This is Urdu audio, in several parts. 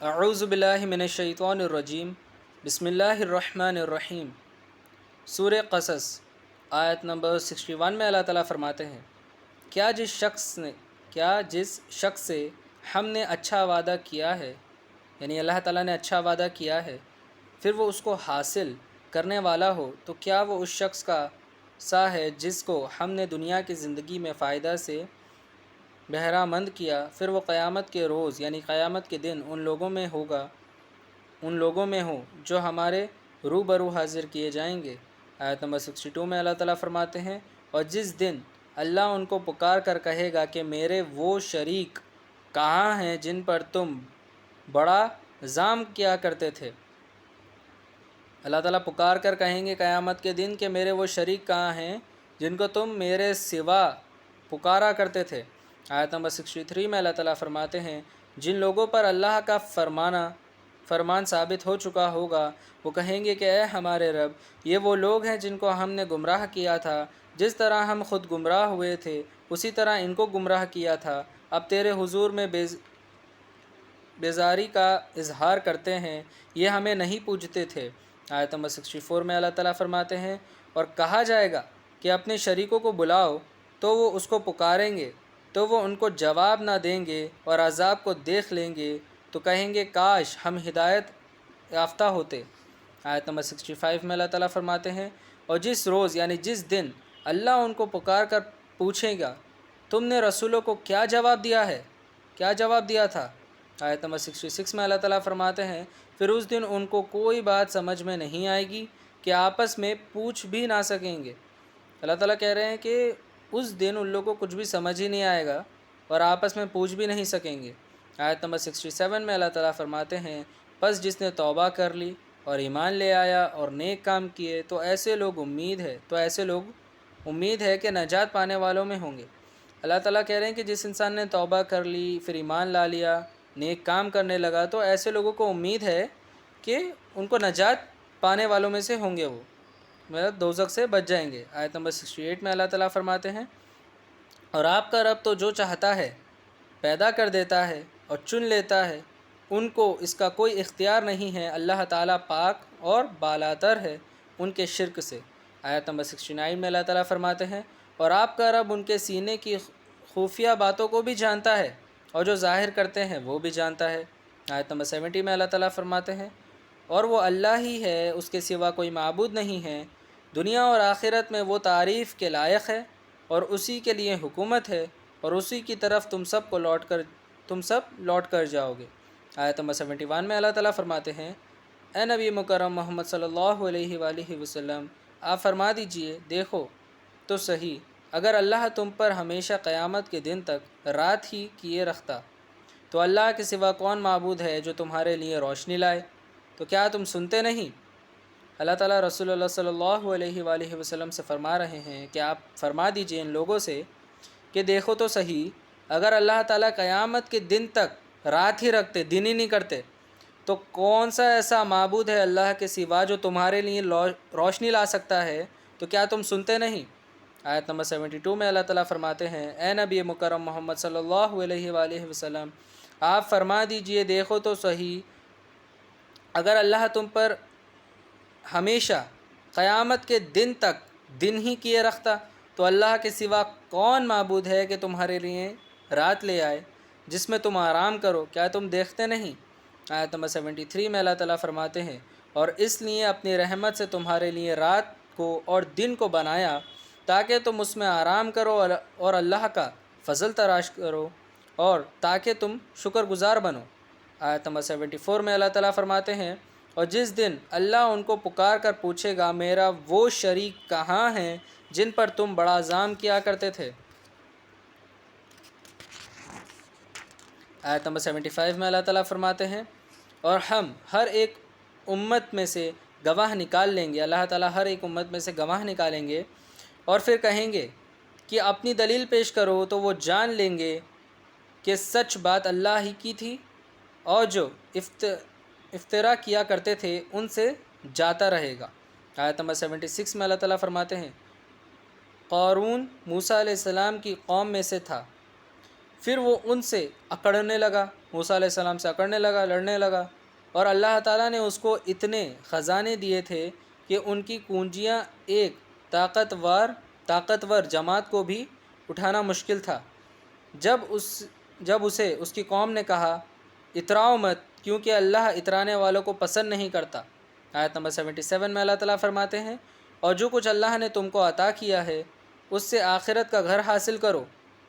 اعوذ باللہ من الشیطان الرجیم بسم اللہ الرحمن الرحیم۔ سورہ قصص آیت نمبر 61 میں اللہ تعالیٰ فرماتے ہیں، کیا جس شخص سے ہم نے اچھا وعدہ کیا ہے، یعنی اللہ تعالیٰ نے اچھا وعدہ کیا ہے، پھر وہ اس کو حاصل کرنے والا ہو، تو کیا وہ اس شخص کا سا ہے جس کو ہم نے دنیا کی زندگی میں فائدہ سے بہرہ مند کیا، پھر وہ قیامت کے روز یعنی قیامت کے دن ان لوگوں میں ہو جو ہمارے روبرو حاضر کیے جائیں گے۔ آیت نمبر 62 میں اللہ تعالیٰ فرماتے ہیں، اور جس دن اللہ ان کو پکار کر کہے گا کہ میرے وہ شریک کہاں ہیں جن پر تم بڑا ظلم کیا کرتے تھے۔ اللہ تعالیٰ پکار کر کہیں گے قیامت کے دن کہ میرے وہ شریک کہاں ہیں جن کو تم میرے سوا پکارا کرتے تھے۔ آیت نمبر 63 میں اللہ تعالیٰ فرماتے ہیں، جن لوگوں پر اللہ کا فرمان ثابت ہو چکا ہوگا وہ کہیں گے کہ اے ہمارے رب، یہ وہ لوگ ہیں جن کو ہم نے گمراہ کیا تھا، جس طرح ہم خود گمراہ ہوئے تھے اسی طرح ان کو گمراہ کیا تھا، اب تیرے حضور میں بیزاری کا اظہار کرتے ہیں، یہ ہمیں نہیں پوجتے تھے۔ آیت نمبر 64 میں اللہ تعالیٰ فرماتے ہیں، اور کہا جائے گا کہ اپنے شریکوں کو بلاؤ، تو وہ اس کو پکاریں گے تو وہ ان کو جواب نہ دیں گے اور عذاب کو دیکھ لیں گے تو کہیں گے کاش ہم ہدایت یافتہ ہوتے۔ آیت نمبر 65 میں اللہ تعالیٰ فرماتے ہیں، اور جس روز یعنی جس دن اللہ ان کو پکار کر پوچھے گا تم نے رسولوں کو کیا جواب دیا تھا۔ آیت نمبر 66 میں اللہ تعالیٰ فرماتے ہیں، پھر اس دن ان کو کوئی بات سمجھ میں نہیں آئے گی کہ آپس میں پوچھ بھی نہ سکیں گے۔ اللہ تعالیٰ کہہ رہے ہیں کہ اس دن ان لوگوں کو کچھ بھی سمجھ ہی نہیں آئے گا اور آپس میں پوچھ بھی نہیں سکیں گے۔ آیت نمبر 67 میں اللہ تعالیٰ فرماتے ہیں، پس جس نے توبہ کر لی اور ایمان لے آیا اور نیک کام کیے تو ایسے لوگ امید ہے کہ نجات پانے والوں میں ہوں گے۔ اللہ تعالیٰ کہہ رہے ہیں کہ جس انسان نے توبہ کر لی، پھر ایمان لا لیا، نیک کام کرنے لگا، تو ایسے لوگوں کو امید ہے کہ ان کو نجات پانے والوں میں سے ہوں گے، وہ مطلب دوزخ سے بچ جائیں گے۔ آیت نمبر 68 میں اللہ تعالیٰ فرماتے ہیں، اور آپ کا رب تو جو چاہتا ہے پیدا کر دیتا ہے اور چن لیتا ہے، ان کو اس کا کوئی اختیار نہیں ہے، اللہ تعالیٰ پاک اور بالاتر ہے ان کے شرک سے۔ آیت نمبر 69 میں اللہ تعالیٰ فرماتے ہیں، اور آپ کا رب ان کے سینے کی خفیہ باتوں کو بھی جانتا ہے اور جو ظاہر کرتے ہیں وہ بھی جانتا ہے۔ آیت نمبر 70 میں اللہ تعالیٰ فرماتے ہیں، اور وہ اللہ ہی ہے، اس کے سوا کوئی معبود نہیں ہے، دنیا اور آخرت میں وہ تعریف کے لائق ہے اور اسی کے لیے حکومت ہے اور اسی کی طرف تم سب لوٹ کر جاؤ گے۔ آیت نمبر 71 میں اللہ تعالیٰ فرماتے ہیں، اے نبی مکرم محمد صلی اللہ علیہ وآلہ وسلم، آپ فرما دیجئے، دیکھو تو صحیح، اگر اللہ تم پر ہمیشہ قیامت کے دن تک رات ہی کیے رکھتا تو اللہ کے سوا کون معبود ہے جو تمہارے لیے روشنی لائے، تو کیا تم سنتے نہیں؟ اللہ تعالیٰ رسول اللہ صلی اللہ علیہ وآلہ وسلم سے فرما رہے ہیں کہ آپ فرما دیجئے ان لوگوں سے کہ دیکھو تو صحیح، اگر اللہ تعالیٰ قیامت کے دن تک رات ہی رکھتے، دن ہی نہیں کرتے، تو کون سا ایسا معبود ہے اللہ کے سوا جو تمہارے لیے روشنی لا سکتا ہے، تو کیا تم سنتے نہیں؟ آیت نمبر 72 میں اللہ تعالیٰ فرماتے ہیں، اے نبی مکرم محمد صلی اللہ علیہ وآلہ وسلم، آپ فرما دیجئے، دیکھو تو صحیح، اگر اللہ تم پر ہمیشہ قیامت کے دن تک دن ہی کیے رکھتا تو اللہ کے سوا کون معبود ہے کہ تمہارے لیے رات لے آئے جس میں تم آرام کرو، کیا تم دیکھتے نہیں؟ آیت نمبر 73 میں اللہ تعالیٰ فرماتے ہیں، اور اس لیے اپنی رحمت سے تمہارے لیے رات کو اور دن کو بنایا تاکہ تم اس میں آرام کرو اور اللہ کا فضل تراش کرو اور تاکہ تم شکر گزار بنو۔ آیت نمبر 74 میں اللہ تعالیٰ فرماتے ہیں، اور جس دن اللہ ان کو پکار کر پوچھے گا میرا وہ شریک کہاں ہیں جن پر تم بڑا ظلم کیا کرتے تھے۔ آیت نمبر 75 میں اللہ تعالیٰ فرماتے ہیں، اور ہم ہر ایک امت میں سے گواہ نکال لیں گے، اللہ تعالیٰ ہر ایک امت میں سے گواہ نکالیں گے اور پھر کہیں گے کہ اپنی دلیل پیش کرو، تو وہ جان لیں گے کہ سچ بات اللہ ہی کی تھی اور جو افترا کیا کرتے تھے ان سے جاتا رہے گا۔ آیت نمبر 76 میں اللہ تعالیٰ فرماتے ہیں، قارون موسیٰ علیہ السلام کی قوم میں سے تھا، پھر وہ ان سے اکڑنے لگا، موسیٰ علیہ السلام سے اکڑنے لگا، لڑنے لگا، اور اللہ تعالیٰ نے اس کو اتنے خزانے دیے تھے کہ ان کی کنجیاں ایک طاقتور جماعت کو بھی اٹھانا مشکل تھا۔ جب اسے اس کی قوم نے کہا اتراؤ مت، کیونکہ اللہ اترانے والوں کو پسند نہیں کرتا۔ آیت نمبر 77 میں اللہ تعالیٰ فرماتے ہیں، اور جو کچھ اللہ نے تم کو عطا کیا ہے اس سے آخرت کا گھر حاصل کرو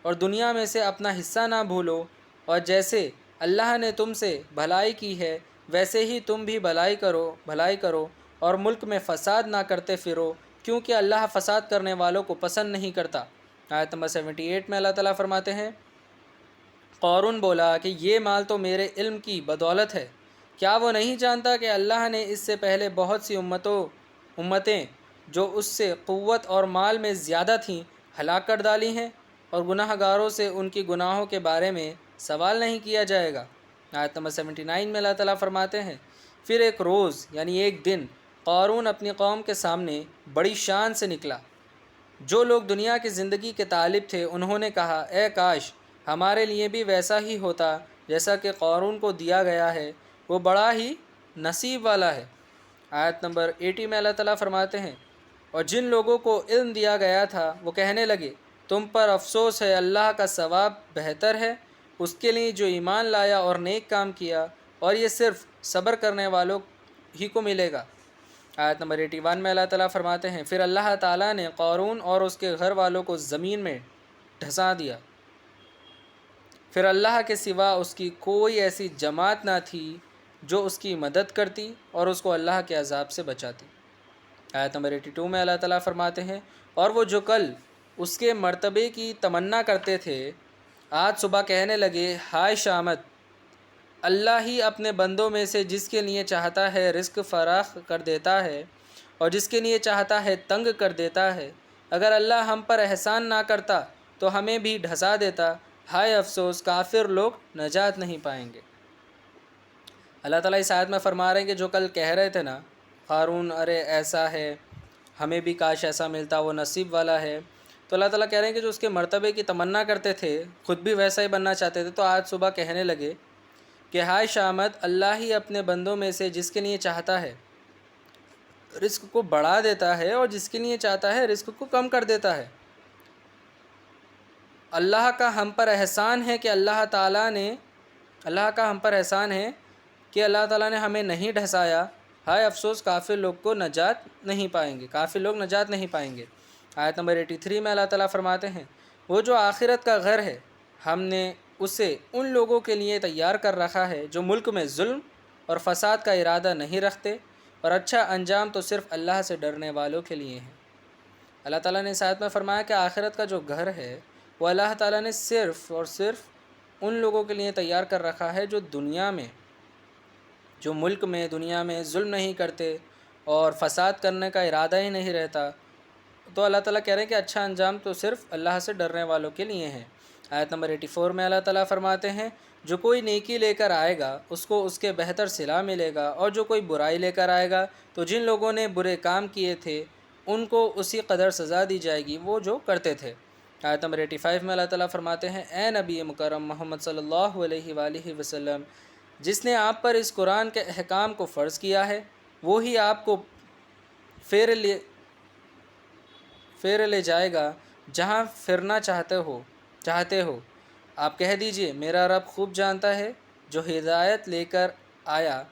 اور دنیا میں سے اپنا حصہ نہ بھولو، اور جیسے اللہ نے تم سے بھلائی کی ہے ویسے ہی تم بھی بھلائی کرو اور ملک میں فساد نہ کرتے پھرو، کیونکہ اللہ فساد کرنے والوں کو پسند نہیں کرتا۔ آیت نمبر 78 میں اللہ تعالیٰ فرماتے ہیں، قارون بولا کہ یہ مال تو میرے علم کی بدولت ہے، کیا وہ نہیں جانتا کہ اللہ نے اس سے پہلے بہت سی امتیں جو اس سے قوت اور مال میں زیادہ تھیں ہلاک کر ڈالی ہیں، اور گناہ گاروں سے ان کی گناہوں کے بارے میں سوال نہیں کیا جائے گا۔ آیت نمبر 79 میں اللہ تعالیٰ فرماتے ہیں، پھر ایک روز یعنی ایک دن قارون اپنی قوم کے سامنے بڑی شان سے نکلا۔ جو لوگ دنیا کی زندگی کے طالب تھے انہوں نے کہا، اے کاش ہمارے لیے بھی ویسا ہی ہوتا جیسا کہ قارون کو دیا گیا ہے، وہ بڑا ہی نصیب والا ہے۔ آیت نمبر 80 میں اللہ تعالیٰ فرماتے ہیں، اور جن لوگوں کو علم دیا گیا تھا وہ کہنے لگے، تم پر افسوس ہے، اللہ کا ثواب بہتر ہے اس کے لیے جو ایمان لایا اور نیک کام کیا، اور یہ صرف صبر کرنے والوں ہی کو ملے گا۔ آیت نمبر 81 میں اللہ تعالیٰ فرماتے ہیں، پھر اللہ تعالیٰ نے قارون اور اس کے گھر والوں کو زمین میں دھسا دیا، پھر اللہ کے سوا اس کی کوئی ایسی جماعت نہ تھی جو اس کی مدد کرتی اور اس کو اللہ کے عذاب سے بچاتی۔ آیت نمبر 82 میں اللہ تعالیٰ فرماتے ہیں، اور وہ جو کل اس کے مرتبے کی تمنا کرتے تھے آج صبح کہنے لگے، ہائے شامت، اللہ ہی اپنے بندوں میں سے جس کے لیے چاہتا ہے رزق فراخ کر دیتا ہے اور جس کے لیے چاہتا ہے تنگ کر دیتا ہے، اگر اللہ ہم پر احسان نہ کرتا تو ہمیں بھی ڈھسا دیتا، ہائے افسوس، کافر لوگ نجات نہیں پائیں گے۔ اللہ تعالیٰ اس آیت میں فرما رہے ہیں کہ جو کل کہہ رہے تھے نا قارون، ارے ایسا ہے، ہمیں بھی کاش ایسا ملتا، وہ نصیب والا ہے، تو اللہ تعالیٰ کہہ رہے ہیں کہ جو اس کے مرتبے کی تمنا کرتے تھے، خود بھی ویسا ہی بننا چاہتے تھے، تو آج صبح کہنے لگے کہ ہائے شامت، اللہ ہی اپنے بندوں میں سے جس کے لیے چاہتا ہے رزق کو بڑھا دیتا ہے اور جس کے لیے چاہتا ہے رزق کو کم کر دیتا ہے۔ اللہ کا ہم پر احسان ہے کہ اللہ کا ہم پر احسان ہے کہ اللہ تعالیٰ نے ہمیں نہیں ڈھسایا، ہائے افسوس، کافر لوگ کو نجات نہیں پائیں گے، کافر لوگ نجات نہیں پائیں گے۔ آیت نمبر 83 میں اللہ تعالیٰ فرماتے ہیں، وہ جو آخرت کا گھر ہے ہم نے اسے ان لوگوں کے لیے تیار کر رکھا ہے جو ملک میں ظلم اور فساد کا ارادہ نہیں رکھتے، اور اچھا انجام تو صرف اللہ سے ڈرنے والوں کے لیے ہے۔ اللہ تعالیٰ نے اس آیت میں فرمایا کہ آخرت کا جو گھر ہے وہ اللہ تعالیٰ نے صرف اور صرف ان لوگوں کے لیے تیار کر رکھا ہے جو ملک میں دنیا میں ظلم نہیں کرتے اور فساد کرنے کا ارادہ ہی نہیں رہتا۔ تو اللہ تعالیٰ کہہ رہے ہیں کہ اچھا انجام تو صرف اللہ سے ڈرنے والوں کے لیے ہے۔ آیت نمبر 84 میں اللہ تعالیٰ فرماتے ہیں، جو کوئی نیکی لے کر آئے گا اس کو اس کے بہتر صلہ ملے گا، اور جو کوئی برائی لے کر آئے گا تو جن لوگوں نے برے کام کیے تھے ان کو اسی قدر سزا دی جائے گی وہ جو کرتے تھے۔ آیت نمبر 85 میں اللہ تعالیٰ فرماتے ہیں، اے نبی مکرم محمد صلی اللہ علیہ وآلہ وسلم، جس نے آپ پر اس قرآن کے احکام کو فرض کیا ہے وہی آپ کو پھیر لے جائے گا جہاں پھرنا چاہتے ہو۔ آپ کہہ دیجئے، میرا رب خوب جانتا ہے جو ہدایت لے کر آیا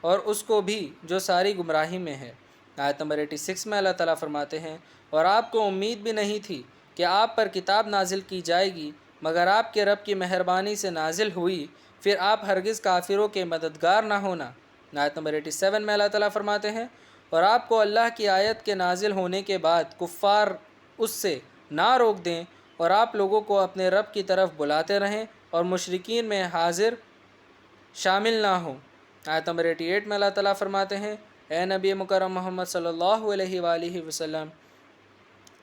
اور اس کو بھی جو ساری گمراہی میں ہے۔ آیت نمبر 86 میں اللہ تعالیٰ فرماتے ہیں، اور آپ کو امید بھی نہیں تھی کہ آپ پر کتاب نازل کی جائے گی مگر آپ کے رب کی مہربانی سے نازل ہوئی، پھر آپ ہرگز کافروں کے مددگار نہ ہونا۔ آیت نمبر 87 میں اللہ تعالیٰ فرماتے ہیں، اور آپ کو اللہ کی آیت کے نازل ہونے کے بعد کفار اس سے نہ روک دیں اور آپ لوگوں کو اپنے رب کی طرف بلاتے رہیں اور مشرکین میں حاضر شامل نہ ہوں۔ آیت نمبر 88 میں اللہ تعالیٰ فرماتے ہیں، اے نبی مکرم محمد صلی اللہ علیہ وآلہ وسلم،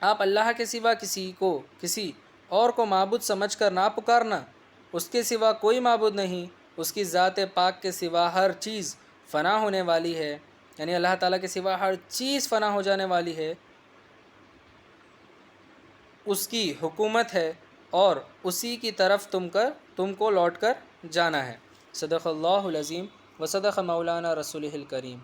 آپ اللہ کے سوا کسی اور کو معبود سمجھ کر نہ پکارنا، اس کے سوا کوئی معبود نہیں، اس کی ذات پاک کے سوا ہر چیز فنا ہونے والی ہے، یعنی اللہ تعالیٰ کے سوا ہر چیز فنا ہو جانے والی ہے، اس کی حکومت ہے اور اسی کی طرف تم کو لوٹ کر جانا ہے۔ صدق اللہ العظیم و صدق مولانا رسولہ الکریم۔